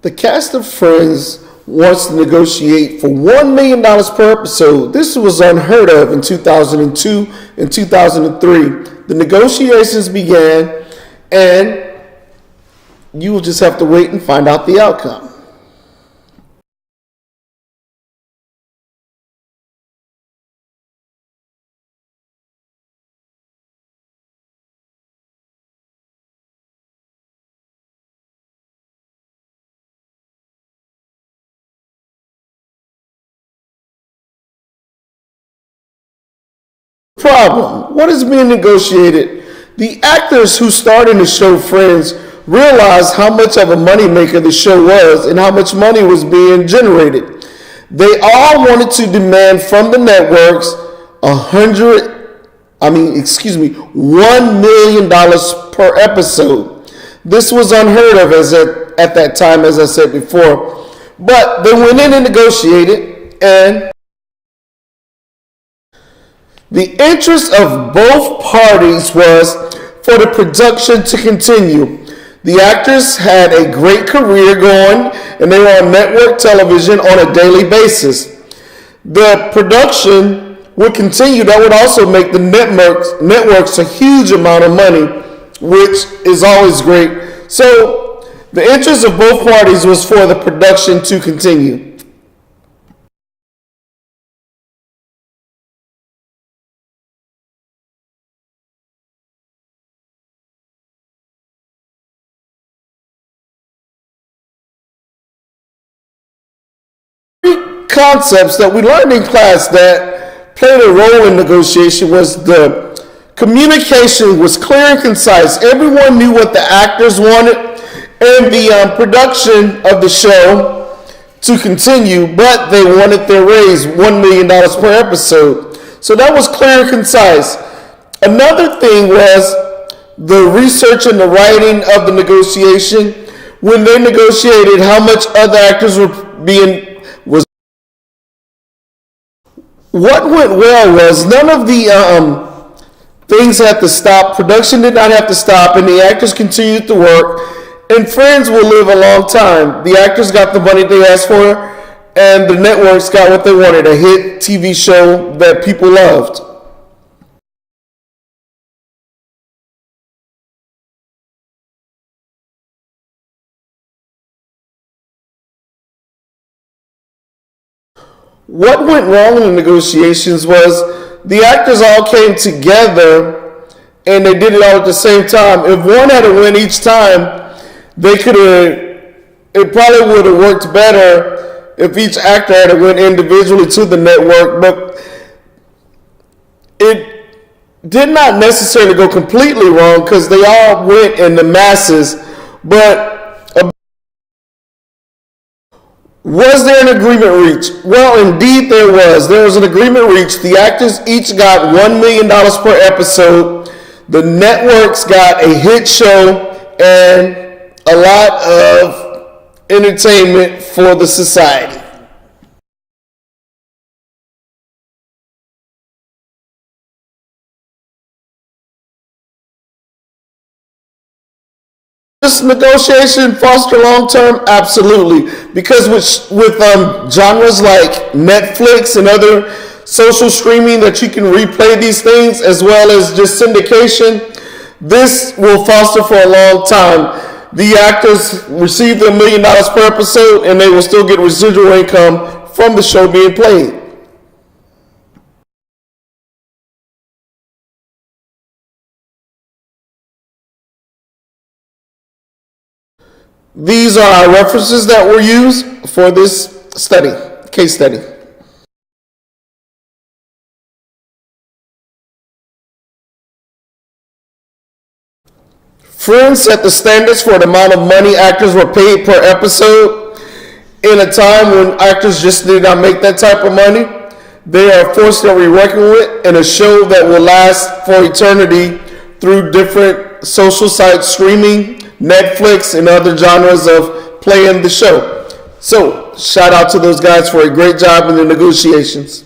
The cast of Friends wants to negotiate for $1 million per episode. This was unheard of in 2002 and 2003. The negotiations began, and you will just have to wait and find out the outcome. Problem. What is being negotiated? The actors who starred in the show Friends realized how much of a moneymaker the show was and how much money was being generated. They all wanted to demand from the networks $1 million per episode. This was unheard of at that time, as I said before. But they went in and negotiated, and the interest of both parties was for the production to continue. The actors had a great career going, and they were on network television on a daily basis. The production would continue. That would also make the networks a huge amount of money, which is always great. So the interest of both parties was for the production to continue. Concepts that we learned in class that played a role in negotiation was the communication was clear and concise. Everyone knew what the actors wanted and the production of the show to continue, but they wanted their raise $1 million per episode. So that was clear and concise. Another thing was the research and the writing of the negotiation. When they negotiated how much other actors were being what went well was none of the things had to stop. Production did not have to stop, and the actors continued to work. And Friends will live a long time. The actors got the money they asked for, and the networks got what they wanted, a hit TV show that people loved. What went wrong in the negotiations was the actors all came together and they did it all at the same time. If one had to win each time, it probably would have worked better if each actor had to win individually to the network, but it did not necessarily go completely wrong because they all went in the masses. But was there an agreement reached? Well, indeed there was. There was an agreement reached. The actors each got $1 million per episode. The networks got a hit show and a lot of entertainment for the society. This negotiation foster long term? Absolutely. Because with genres like Netflix and other social streaming that you can replay these things, as well as just syndication, this will foster for a long time. The actors receive $1 million per episode, and they will still get residual income from the show being played. These are our references that were used for this case study. Friends set the standards for the amount of money actors were paid per episode. In a time when actors just did not make that type of money, they are a force that we're working with and a show that will last for eternity through different social sites, streaming, Netflix, and other genres of playing the show. So, shout out to those guys for a great job in the negotiations.